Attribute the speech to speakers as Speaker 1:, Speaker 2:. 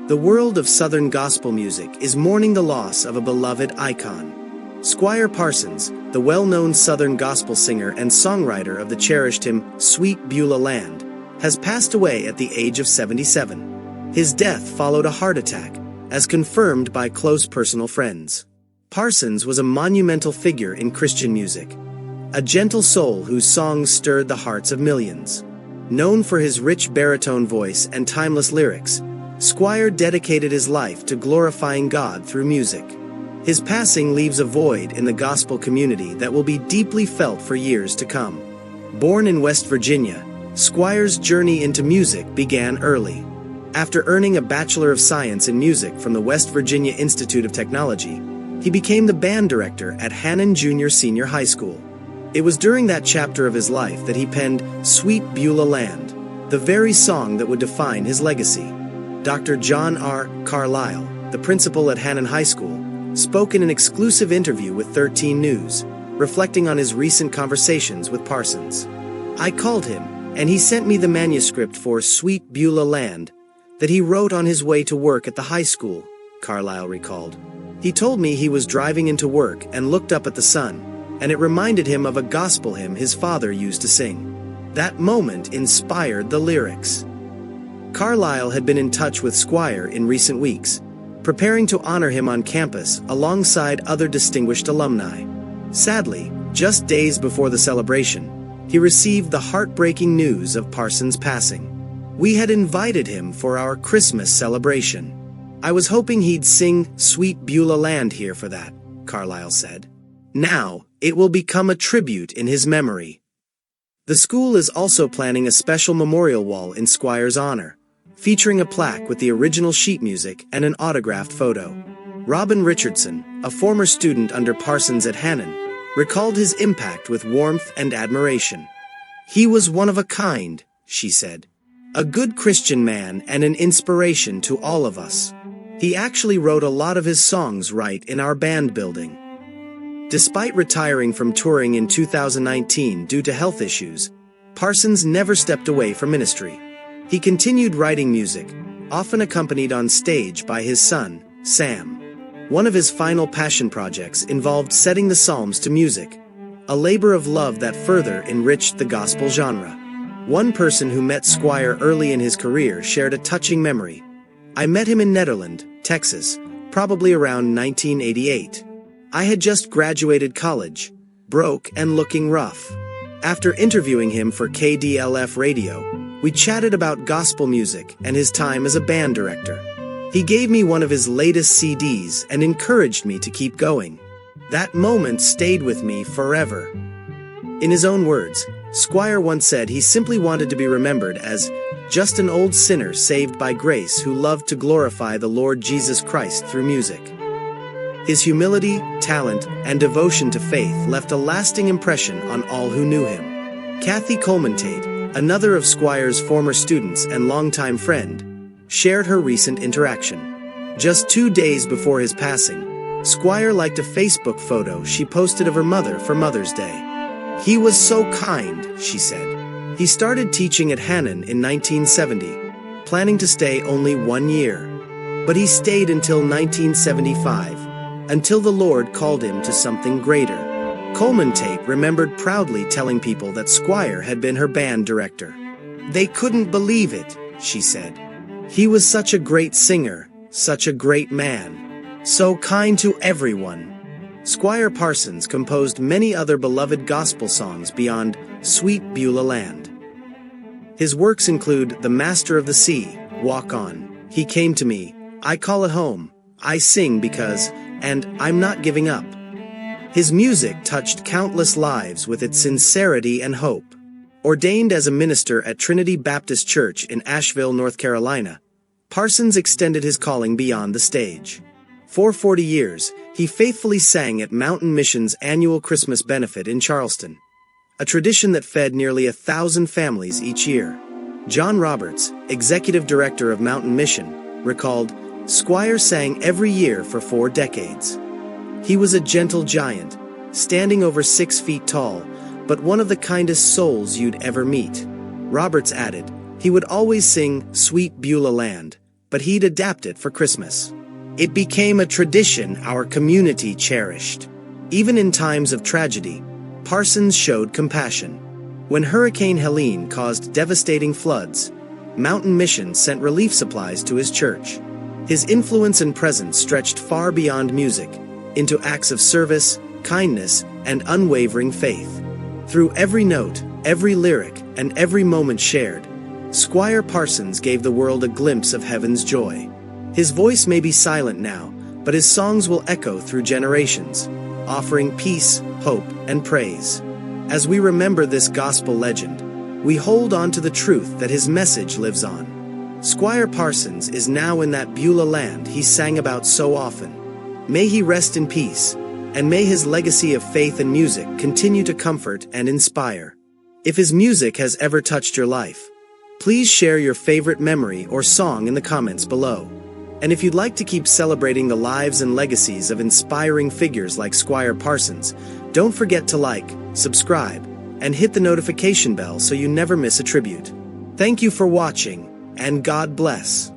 Speaker 1: The world of Southern gospel music is mourning the loss of a beloved icon. Squire Parsons, the well-known Southern gospel singer and songwriter of the cherished hymn Sweet Beulah Land, has passed away at the age of 77. His death followed a heart attack, as confirmed by close personal friends. Parsons was a monumental figure in Christian music, a gentle soul whose songs stirred the hearts of millions. Known for his rich baritone voice and timeless lyrics, Squire dedicated his life to glorifying God through music. His passing leaves a void in the gospel community that will be deeply felt for years to come. Born in West Virginia, Squire's journey into music began early. After earning a Bachelor of Science in Music from the West Virginia Institute of Technology, he became the band director at Hannon Junior Senior High School. It was during that chapter of his life that he penned Sweet Beulah Land, the very song that would define his legacy. Dr. John R. Carlisle, the principal at Hannon High School, spoke in an exclusive interview with 13 News, reflecting on his recent conversations with Parsons. "I called him, and he sent me the manuscript for Sweet Beulah Land that he wrote on his way to work at the high school," Carlisle recalled. "He told me he was driving into work and looked up at the sun, and it reminded him of a gospel hymn his father used to sing. That moment inspired the lyrics." Carlisle had been in touch with Squire in recent weeks, preparing to honor him on campus alongside other distinguished alumni. Sadly, just days before the celebration, he received the heartbreaking news of Parsons' passing. "We had invited him for our Christmas celebration. I was hoping he'd sing Sweet Beulah Land here for that," Carlisle said. "Now, it will become a tribute in his memory." The school is also planning a special memorial wall in Squire's honor, featuring a plaque with the original sheet music and an autographed photo. Robin Richardson, a former student under Parsons at Hannon, recalled his impact with warmth and admiration. "He was one of a kind," she said. "A good Christian man and an inspiration to all of us. He actually wrote a lot of his songs right in our band building." Despite retiring from touring in 2019 due to health issues, Parsons never stepped away from ministry. He continued writing music, often accompanied on stage by his son, Sam. One of his final passion projects involved setting the Psalms to music, a labor of love that further enriched the gospel genre. One person who met Squire early in his career shared a touching memory. "I met him in Nederland, Texas, probably around 1988. I had just graduated college, broke and looking rough. After interviewing him for KDLF radio, we chatted about gospel music and his time as a band director. He gave me one of his latest CDs and encouraged me to keep going. That moment stayed with me forever." In his own words, Squire once said he simply wanted to be remembered as just an old sinner saved by grace who loved to glorify the Lord Jesus Christ through music. His humility, talent, and devotion to faith left a lasting impression on all who knew him. Kathy Coleman Tate, another of Squire's former students and longtime friend, shared her recent interaction. Just 2 days before his passing, Squire liked a Facebook photo she posted of her mother for Mother's Day. "He was so kind," she said. "He started teaching at Hannon in 1970, planning to stay only 1 year. But he stayed until 1975, until the Lord called him to something greater." Coleman Tate remembered proudly telling people that Squire had been her band director. "They couldn't believe it," she said. "He was such a great singer, such a great man, so kind to everyone." Squire Parsons composed many other beloved gospel songs beyond Sweet Beulah Land. His works include The Master of the Sea, Walk On, He Came to Me, I Call It Home, I Sing Because, and I'm Not Giving Up. His music touched countless lives with its sincerity and hope. Ordained as a minister at Trinity Baptist Church in Asheville, North Carolina, Parsons extended his calling beyond the stage. For 40 years, he faithfully sang at Mountain Mission's annual Christmas benefit in Charleston, a tradition that fed nearly 1,000 families each year. John Roberts, executive director of Mountain Mission, recalled, "Squire sang every year for 4 decades. He was a gentle giant, standing over 6 feet tall, but one of the kindest souls you'd ever meet." Roberts added, "He would always sing Sweet Beulah Land, but he'd adapt it for Christmas. It became a tradition our community cherished. Even in times of tragedy, Parsons showed compassion. When Hurricane Helene caused devastating floods, Mountain Mission sent relief supplies to his church. His influence and presence stretched far beyond music, into acts of service, kindness, and unwavering faith. Through every note, every lyric, and every moment shared, Squire Parsons gave the world a glimpse of heaven's joy. His voice may be silent now, but his songs will echo through generations, offering peace, hope, and praise. As we remember this gospel legend, we hold on to the truth that his message lives on. Squire Parsons is now in that Beulah land he sang about so often. May he rest in peace, and may his legacy of faith and music continue to comfort and inspire. If his music has ever touched your life, please share your favorite memory or song in the comments below. And if you'd like to keep celebrating the lives and legacies of inspiring figures like Squire Parsons, don't forget to like, subscribe, and hit the notification bell so you never miss a tribute. Thank you for watching, and God bless.